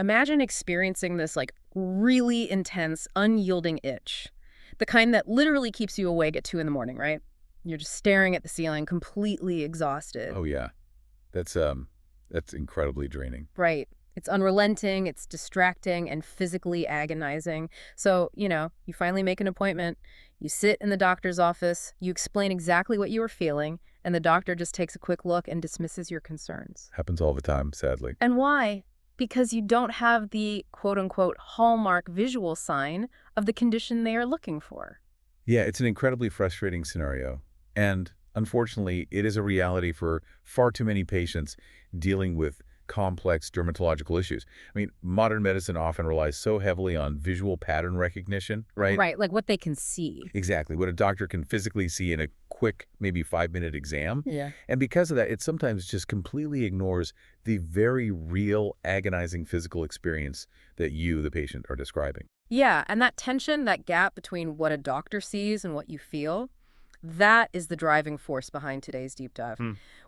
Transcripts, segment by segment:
Imagine experiencing this like really intense, unyielding itch. The kind that literally keeps you awake at 2 in the morning, right? You're just staring at the ceiling, completely exhausted. Oh, yeah. That's incredibly draining. Right. It's unrelenting, it's distracting, and physically agonizing. So, you finally make an appointment, you sit in the doctor's office, you explain exactly what you were feeling, and the doctor just takes a quick look and dismisses your concerns. Happens all the time, sadly. And why? Because you don't have the quote-unquote hallmark visual sign of the condition they are looking for. Yeah, it's an incredibly frustrating scenario. And unfortunately, it is a reality for far too many patients dealing with complex dermatological issues. I mean, modern medicine often relies so heavily on visual pattern recognition, right? Right, like what they can see. Exactly, what a doctor can physically see in a quick, maybe 5-minute exam. Yeah. And because of that, it sometimes just completely ignores the very real, agonizing physical experience that you, the patient, are describing. Yeah, and that tension, that gap between what a doctor sees and what you feel, that is the driving force behind today's deep dive.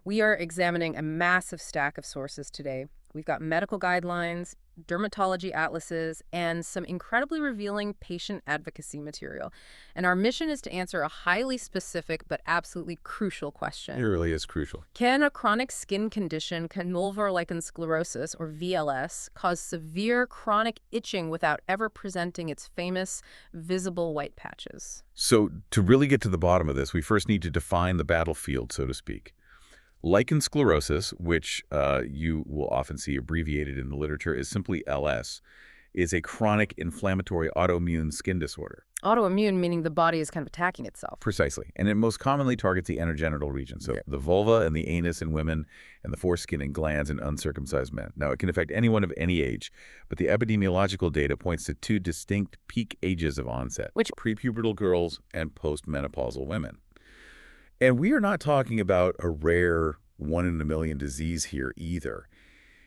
We are examining a massive stack of sources today. We've got medical guidelines, dermatology atlases, and some incredibly revealing patient advocacy material. And our mission is to answer a highly specific but absolutely crucial question. It really is crucial. Can a chronic skin condition, vulvar lichen sclerosus, or VLS, cause severe chronic itching without ever presenting its famous visible white patches? So to really get to the bottom of this, we first need to define the battlefield, so to speak. Lichen sclerosus, which you will often see abbreviated in the literature as simply LS, is a chronic inflammatory autoimmune skin disorder. Autoimmune meaning the body is kind of attacking itself. Precisely. And it most commonly targets the anogenital region, so the vulva and the anus in women and the foreskin and glands in uncircumcised men. Now, it can affect anyone of any age, but the epidemiological data points to 2 distinct peak ages of onset, Which prepubertal girls and postmenopausal women. And we are not talking about a rare 1 in a million disease here either.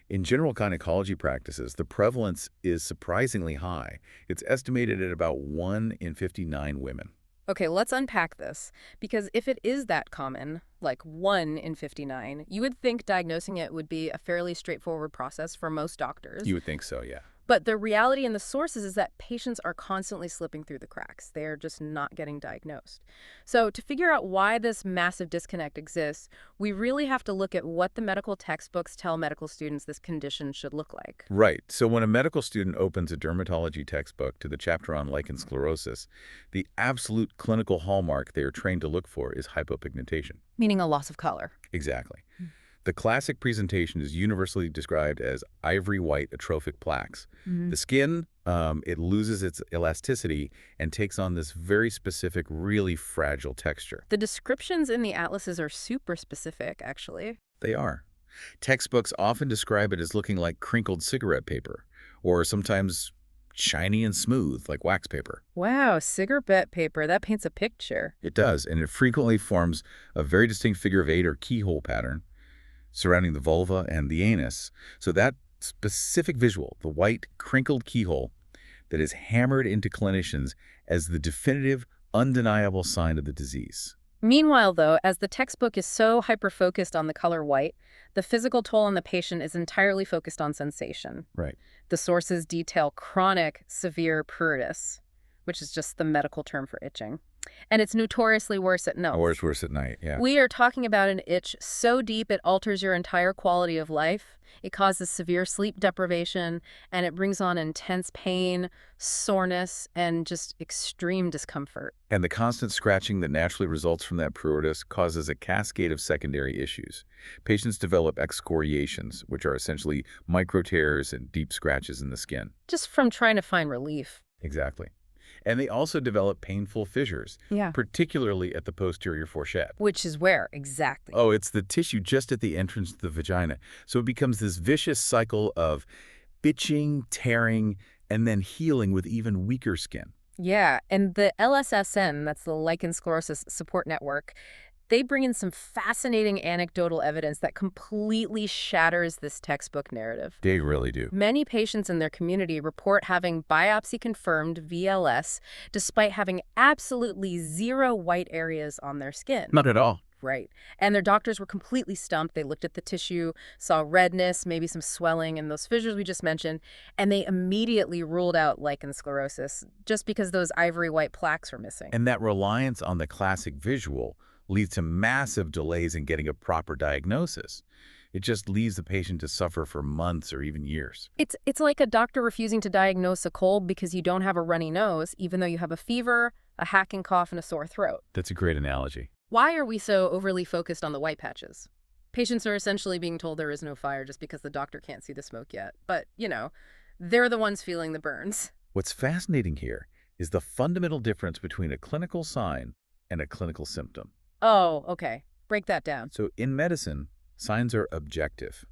In general gynecology practices, the prevalence is surprisingly high. It's estimated at about 1 in 59 women. Okay, let's unpack this. Because if it is that common, like 1 in 59, you would think diagnosing it would be a fairly straightforward process for most doctors. You would think so, yeah. But the reality in the sources is that patients are constantly slipping through the cracks. They are just not getting diagnosed. So to figure out why this massive disconnect exists, we really have to look at what the medical textbooks tell medical students this condition should look like. Right. So when a medical student opens a dermatology textbook to the chapter on lichen sclerosus, the absolute clinical hallmark they are trained to look for is hypopigmentation. Meaning a loss of color. Exactly. The classic presentation is universally described as ivory white atrophic plaques. The skin, it loses its elasticity and takes on this very specific, really fragile texture. The descriptions in the atlases are super specific, actually. They are. Textbooks often describe it as looking like crinkled cigarette paper, or sometimes shiny and smooth like wax paper. Wow, cigarette paper, that paints a picture. It does, and it frequently forms a very distinct figure of 8 or keyhole pattern surrounding the vulva and the anus. So that specific visual, the white crinkled keyhole, that is hammered into clinicians as the definitive, undeniable sign of the disease. Meanwhile, though, as the textbook is so hyper-focused on the color white, the physical toll on the patient is entirely focused on sensation. Right. The sources detail chronic severe pruritus, which is just the medical term for itching. And it's notoriously worse at night. Or it's worse at night, yeah. We are talking about an itch so deep it alters your entire quality of life. It causes severe sleep deprivation, and it brings on intense pain, soreness, and just extreme discomfort. And the constant scratching that naturally results from that pruritus causes a cascade of secondary issues. Patients develop excoriations, which are essentially micro tears and deep scratches in the skin. Just from trying to find relief. Exactly. And they also develop painful fissures, particularly at the posterior fourchette. Which is where, exactly? Oh, it's the tissue just at the entrance to the vagina. So it becomes this vicious cycle of itching, tearing, and then healing with even weaker skin. Yeah, and the LSSN, that's the Lichen Sclerosus Support Network, they bring in some fascinating anecdotal evidence that completely shatters this textbook narrative. They really do. Many patients in their community report having biopsy-confirmed VLS despite having absolutely zero white areas on their skin. Not at all. Right. And their doctors were completely stumped. They looked at the tissue, saw redness, maybe some swelling, and those fissures we just mentioned, and they immediately ruled out lichen sclerosus just because those ivory white plaques were missing. And that reliance on the classic visual leads to massive delays in getting a proper diagnosis. It just leaves the patient to suffer for months or even years. It's like a doctor refusing to diagnose a cold because you don't have a runny nose, even though you have a fever, a hacking cough, and a sore throat. That's a great analogy. Why are we so overly focused on the white patches? Patients are essentially being told there is no fire just because the doctor can't see the smoke yet. But, they're the ones feeling the burns. What's fascinating here is the fundamental difference between a clinical sign and a clinical symptom. Oh, okay. Break that down. So in medicine, signs are objective.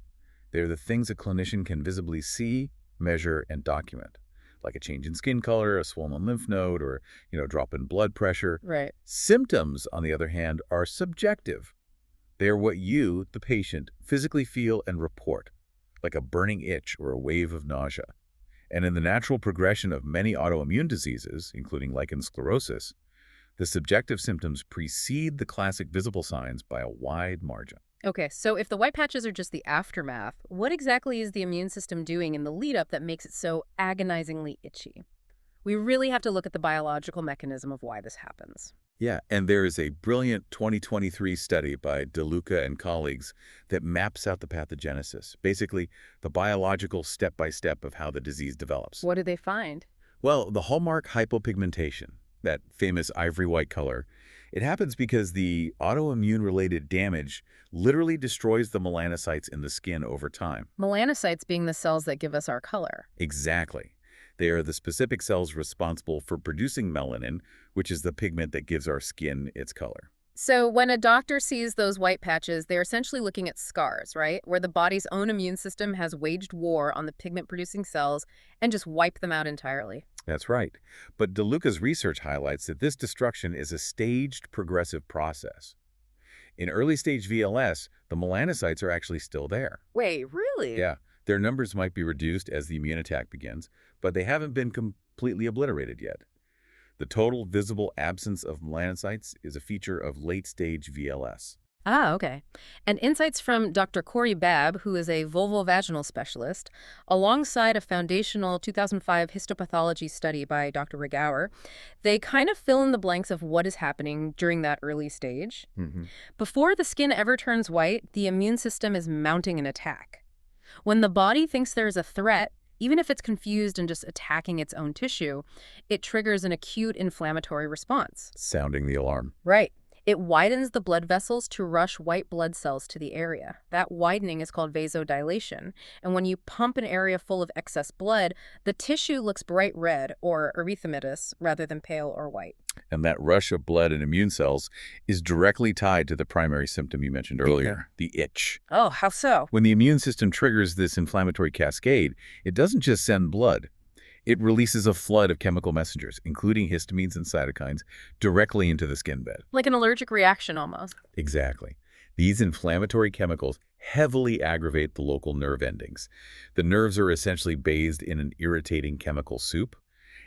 They're the things a clinician can visibly see, measure, and document, like a change in skin color, a swollen lymph node, or, drop in blood pressure. Right. Symptoms, on the other hand, are subjective. They are what you, the patient, physically feel and report, like a burning itch or a wave of nausea. And in the natural progression of many autoimmune diseases, including lichen sclerosus, the subjective symptoms precede the classic visible signs by a wide margin. Okay, so if the white patches are just the aftermath, what exactly is the immune system doing in the lead-up that makes it so agonizingly itchy? We really have to look at the biological mechanism of why this happens. Yeah, and there is a brilliant 2023 study by DeLuca and colleagues that maps out the pathogenesis, basically the biological step-by-step of how the disease develops. What did they find? Well, the hallmark hypopigmentation, that famous ivory white color, it happens because the autoimmune-related damage literally destroys the melanocytes in the skin over time. Melanocytes being the cells that give us our color. Exactly. They are the specific cells responsible for producing melanin, which is the pigment that gives our skin its color. So when a doctor sees those white patches, they're essentially looking at scars, right? Where the body's own immune system has waged war on the pigment-producing cells and just wiped them out entirely. That's right. But DeLuca's research highlights that this destruction is a staged, progressive process. In early-stage VLS, the melanocytes are actually still there. Wait, really? Yeah, their numbers might be reduced as the immune attack begins, but they haven't been completely obliterated yet. The total visible absence of melanocytes is a feature of late-stage VLS. Ah, okay. And insights from Dr. Corey Babb, who is a vulvovaginal specialist, alongside a foundational 2005 histopathology study by Dr. Regauer, they kind of fill in the blanks of what is happening during that early stage. Before the skin ever turns white, the immune system is mounting an attack. When the body thinks there's a threat, even if it's confused and just attacking its own tissue, it triggers an acute inflammatory response. Sounding the alarm. Right. It widens the blood vessels to rush white blood cells to the area. That widening is called vasodilation. And when you pump an area full of excess blood, the tissue looks bright red or erythematous rather than pale or white. And that rush of blood and immune cells is directly tied to the primary symptom you mentioned earlier, the itch. Oh, how so? When the immune system triggers this inflammatory cascade, it doesn't just send blood. It releases a flood of chemical messengers, including histamines and cytokines, directly into the skin bed. Like an allergic reaction almost. Exactly. These inflammatory chemicals heavily aggravate the local nerve endings. The nerves are essentially bathed in an irritating chemical soup,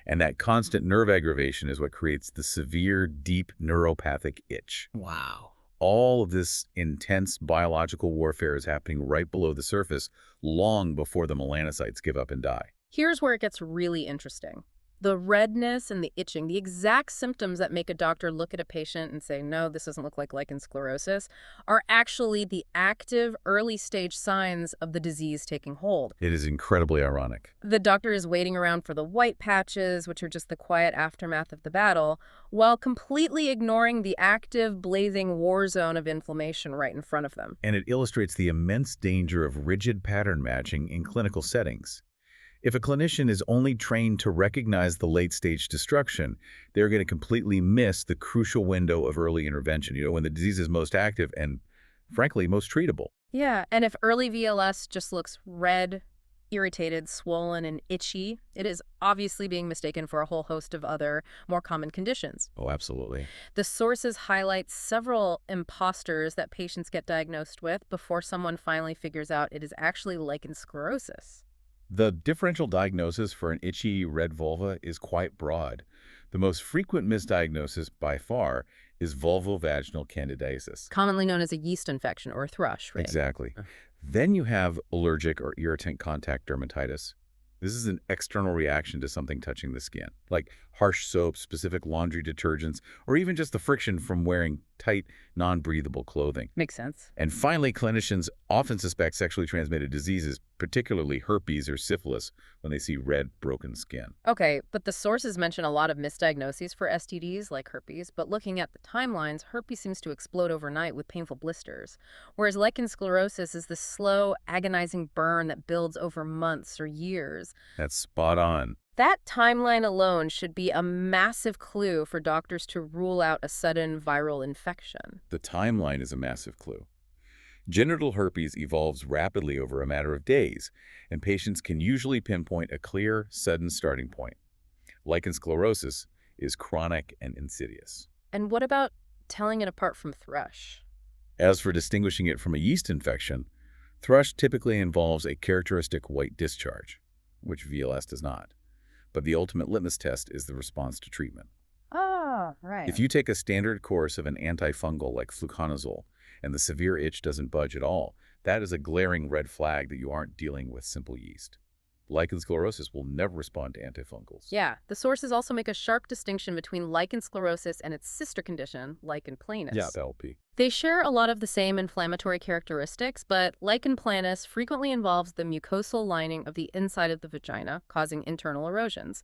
and that constant nerve aggravation is what creates the severe, deep neuropathic itch. Wow. All of this intense biological warfare is happening right below the surface, long before the melanocytes give up and die. Here's where it gets really interesting. The redness and the itching, the exact symptoms that make a doctor look at a patient and say, no, this doesn't look like lichen sclerosus, are actually the active early-stage signs of the disease taking hold. It is incredibly ironic. The doctor is waiting around for the white patches, which are just the quiet aftermath of the battle, while completely ignoring the active, blazing war zone of inflammation right in front of them. And it illustrates the immense danger of rigid pattern matching in clinical settings. If a clinician is only trained to recognize the late-stage destruction, they're going to completely miss the crucial window of early intervention, when the disease is most active and, frankly, most treatable. Yeah, and if early VLS just looks red, irritated, swollen, and itchy, it is obviously being mistaken for a whole host of other, more common conditions. Oh, absolutely. The sources highlight several imposters that patients get diagnosed with before someone finally figures out it is actually lichen sclerosus. The differential diagnosis for an itchy red vulva is quite broad. The most frequent misdiagnosis by far is vulvovaginal candidiasis. Commonly known as a yeast infection or a thrush, right? Exactly. Then you have allergic or irritant contact dermatitis. This is an external reaction to something touching the skin, like harsh soaps, specific laundry detergents, or even just the friction from wearing tight, non-breathable clothing. Makes sense. And finally, clinicians often suspect sexually transmitted diseases, particularly herpes or syphilis, when they see red, broken skin. Okay, but the sources mention a lot of misdiagnoses for STDs like herpes, but looking at the timelines, herpes seems to explode overnight with painful blisters, whereas lichen sclerosus is the slow, agonizing burn that builds over months or years. That's spot on. That timeline alone should be a massive clue for doctors to rule out a sudden viral infection. The timeline is a massive clue. Genital herpes evolves rapidly over a matter of days, and patients can usually pinpoint a clear, sudden starting point. Lichen sclerosus is chronic and insidious. And what about telling it apart from thrush? As for distinguishing it from a yeast infection, thrush typically involves a characteristic white discharge, which VLS does not. But the ultimate litmus test is the response to treatment. Ah, right. If you take a standard course of an antifungal like fluconazole and the severe itch doesn't budge at all, that is a glaring red flag that you aren't dealing with simple yeast. Lichen sclerosus will never respond to antifungals. Yeah, the sources also make a sharp distinction between lichen sclerosus and its sister condition, lichen planus. Yeah, LP. They share a lot of the same inflammatory characteristics, but lichen planus frequently involves the mucosal lining of the inside of the vagina, causing internal erosions.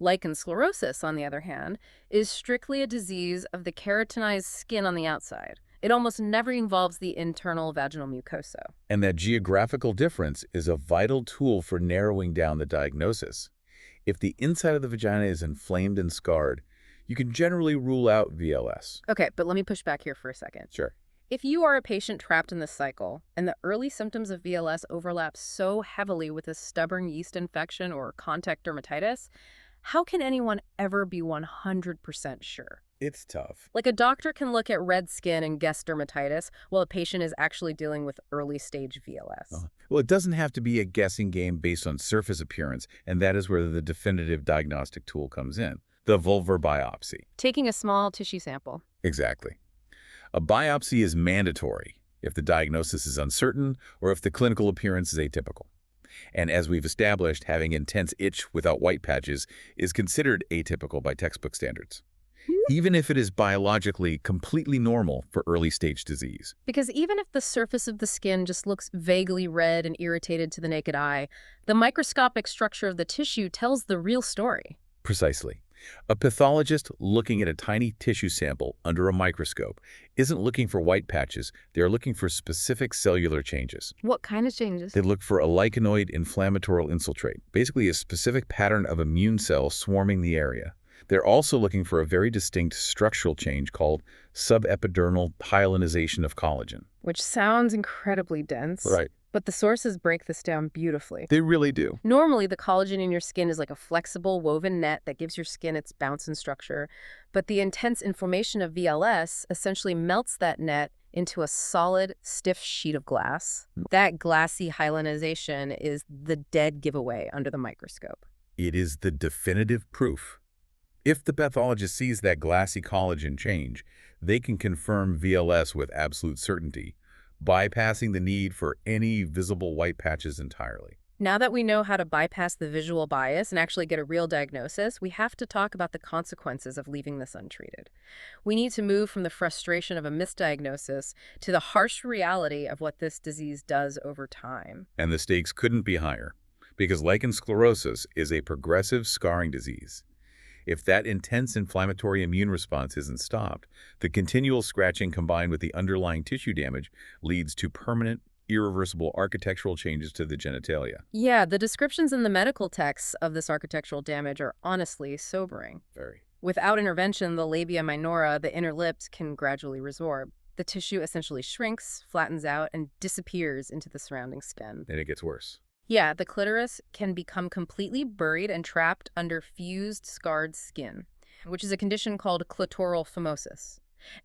Lichen sclerosus, on the other hand, is strictly a disease of the keratinized skin on the outside. It almost never involves the internal vaginal mucosa. And that geographical difference is a vital tool for narrowing down the diagnosis. If the inside of the vagina is inflamed and scarred, you can generally rule out VLS. Okay, but let me push back here for a second. Sure. If you are a patient trapped in this cycle, and the early symptoms of VLS overlap so heavily with a stubborn yeast infection or contact dermatitis, how can anyone ever be 100% sure? It's tough. Like a doctor can look at red skin and guess dermatitis, while a patient is actually dealing with early-stage VLS. Well, it doesn't have to be a guessing game based on surface appearance, and that is where the definitive diagnostic tool comes in, the vulvar biopsy. Taking a small tissue sample. Exactly. A biopsy is mandatory if the diagnosis is uncertain or if the clinical appearance is atypical. And as we've established, having intense itch without white patches is considered atypical by textbook standards, even if it is biologically completely normal for early-stage disease. Because even if the surface of the skin just looks vaguely red and irritated to the naked eye, the microscopic structure of the tissue tells the real story. Precisely. A pathologist looking at a tiny tissue sample under a microscope isn't looking for white patches. They're looking for specific cellular changes. What kind of changes? They look for a lichenoid inflammatorial infiltrate, basically a specific pattern of immune cells swarming the area. They're also looking for a very distinct structural change called subepidermal hyalinization of collagen. Which sounds incredibly dense. Right. But the sources break this down beautifully. They really do. Normally, the collagen in your skin is like a flexible woven net that gives your skin its bounce and structure. But the intense inflammation of VLS essentially melts that net into a solid, stiff sheet of glass. That glassy hyalinization is the dead giveaway under the microscope. It is the definitive proof. If the pathologist sees that glassy collagen change, they can confirm VLS with absolute certainty, bypassing the need for any visible white patches entirely. Now that we know how to bypass the visual bias and actually get a real diagnosis, we have to talk about the consequences of leaving this untreated. We need to move from the frustration of a misdiagnosis to the harsh reality of what this disease does over time. And the stakes couldn't be higher, because lichen sclerosus is a progressive scarring disease. If that intense inflammatory immune response isn't stopped, the continual scratching combined with the underlying tissue damage leads to permanent, irreversible architectural changes to the genitalia. Yeah, the descriptions in the medical texts of this architectural damage are honestly sobering. Very. Without intervention, the labia minora, the inner lips, can gradually resorb. The tissue essentially shrinks, flattens out, and disappears into the surrounding skin. And it gets worse. Yeah, the clitoris can become completely buried and trapped under fused, scarred skin, which is a condition called clitoral phimosis.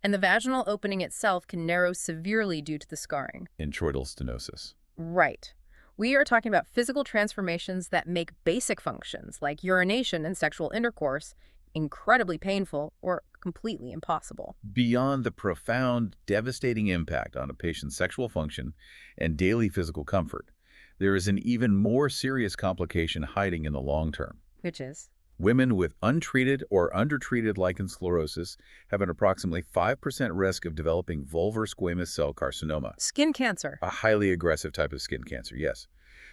And the vaginal opening itself can narrow severely due to the scarring. Introital stenosis. Right. We are talking about physical transformations that make basic functions, like urination and sexual intercourse, incredibly painful or completely impossible. Beyond the profound, devastating impact on a patient's sexual function and daily physical comfort, there is an even more serious complication hiding in the long term. Which is? Women with untreated or undertreated lichen sclerosus have an approximately 5% risk of developing vulvar squamous cell carcinoma, Skin cancer. a highly aggressive type of skin cancer, yes.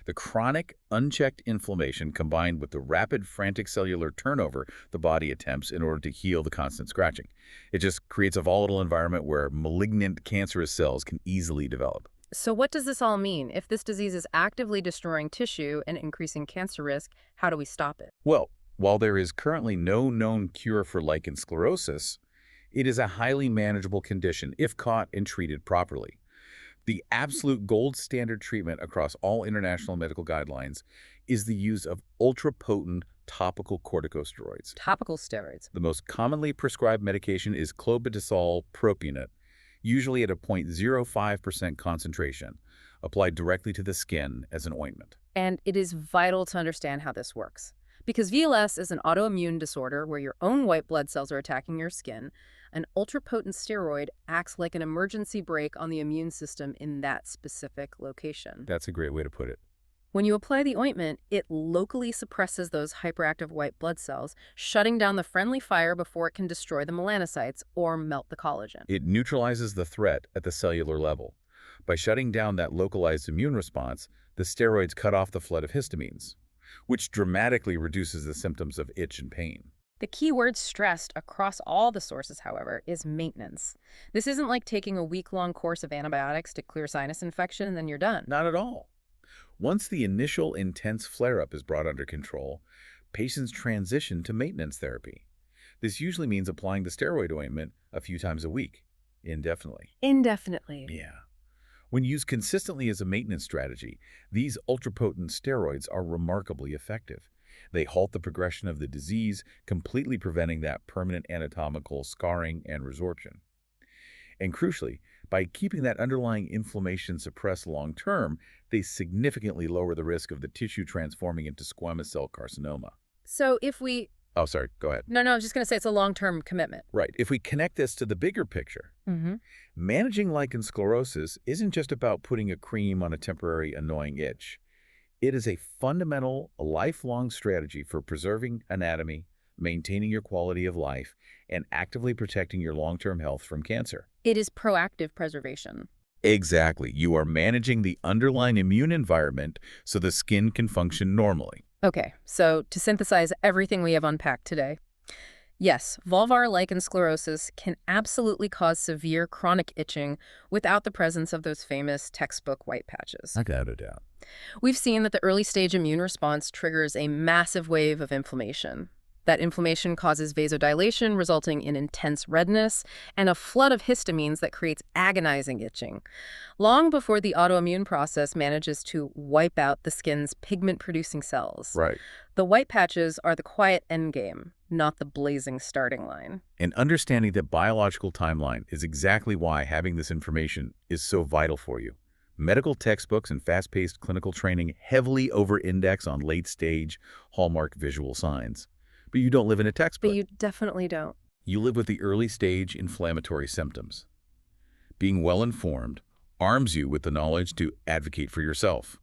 The chronic, unchecked inflammation combined with the rapid, frantic cellular turnover the body attempts in order to heal the constant scratching. It just creates a volatile environment where malignant cancerous cells can easily develop. So what does this all mean? If this disease is actively destroying tissue and increasing cancer risk, how do we stop it? Well, while there is currently no known cure for lichen sclerosus, it is a highly manageable condition if caught and treated properly. The absolute gold standard treatment across all international medical guidelines is the use of ultra-potent topical corticosteroids. Topical steroids. The most commonly prescribed medication is clobetasol propionate, usually at a 0.05% concentration, applied directly to the skin as an ointment. And it is vital to understand how this works. Because VLS is an autoimmune disorder where your own white blood cells are attacking your skin, an ultrapotent steroid acts like an emergency brake on the immune system in that specific location. That's a great way to put it. When you apply the ointment, it locally suppresses those hyperactive white blood cells, shutting down the friendly fire before it can destroy the melanocytes or melt the collagen. It neutralizes the threat at the cellular level. By shutting down that localized immune response, the steroids cut off the flood of histamines, which dramatically reduces the symptoms of itch and pain. The key word stressed across all the sources, however, is maintenance. This isn't like taking a week-long course of antibiotics to clear sinus infection and then you're done. Not at all. Once the initial intense flare-up is brought under control, patients transition to maintenance therapy. This usually means applying the steroid ointment a few times a week, indefinitely. Indefinitely. Yeah. When used consistently as a maintenance strategy, these ultrapotent steroids are remarkably effective. They halt the progression of the disease, completely preventing that permanent anatomical scarring and resorption. And crucially, by keeping that underlying inflammation suppressed long-term, they significantly lower the risk of the tissue transforming into squamous cell carcinoma. So if we... Oh, sorry, go ahead. No, I was just going to say it's a long-term commitment. Right. If we connect this to the bigger picture, managing lichen sclerosus isn't just about putting a cream on a temporary annoying itch. It is a fundamental, lifelong strategy for preserving anatomy, maintaining your quality of life, and actively protecting your long-term health from cancer. It is proactive preservation. Exactly. You are managing the underlying immune environment so the skin can function normally. Okay, so to synthesize everything we have unpacked today, yes, vulvar lichen sclerosus can absolutely cause severe chronic itching without the presence of those famous textbook white patches. Without a doubt. We've seen that the early stage immune response triggers a massive wave of inflammation. That inflammation causes vasodilation, resulting in intense redness, and a flood of histamines that creates agonizing itching, long before the autoimmune process manages to wipe out the skin's pigment-producing cells. Right. The white patches are the quiet endgame, not the blazing starting line. And understanding that biological timeline is exactly why having this information is so vital for you. Medical textbooks and fast-paced clinical training heavily over-index on late-stage hallmark visual signs. But you don't live in a textbook. But you definitely don't. You live with the early-stage inflammatory symptoms. Being well-informed arms you with the knowledge to advocate for yourself.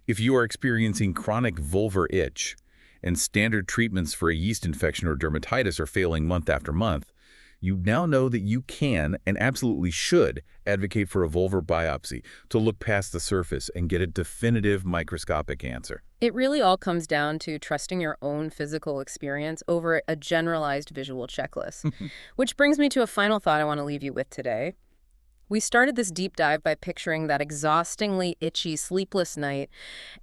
If you are experiencing chronic vulvar itch and standard treatments for a yeast infection or dermatitis are failing month after month, you now know that you can and absolutely should advocate for a vulvar biopsy to look past the surface and get a definitive microscopic answer. It really all comes down to trusting your own physical experience over a generalized visual checklist. Which brings me to a final thought I want to leave you with today. We started this deep dive by picturing that exhaustingly itchy, sleepless night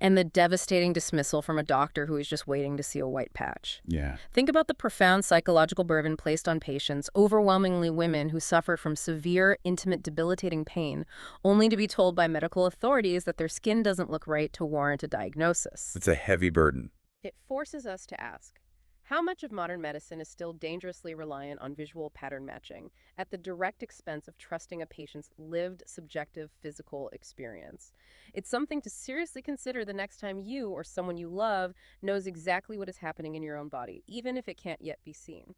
and the devastating dismissal from a doctor who is just waiting to see a white patch. Yeah. Think about the profound psychological burden placed on patients, overwhelmingly women who suffer from severe, intimate, debilitating pain, only to be told by medical authorities that their skin doesn't look right to warrant a diagnosis. It's a heavy burden. It forces us to ask, how much of modern medicine is still dangerously reliant on visual pattern matching at the direct expense of trusting a patient's lived, subjective, physical experience? It's something to seriously consider the next time you or someone you love knows exactly what is happening in your own body, even if it can't yet be seen.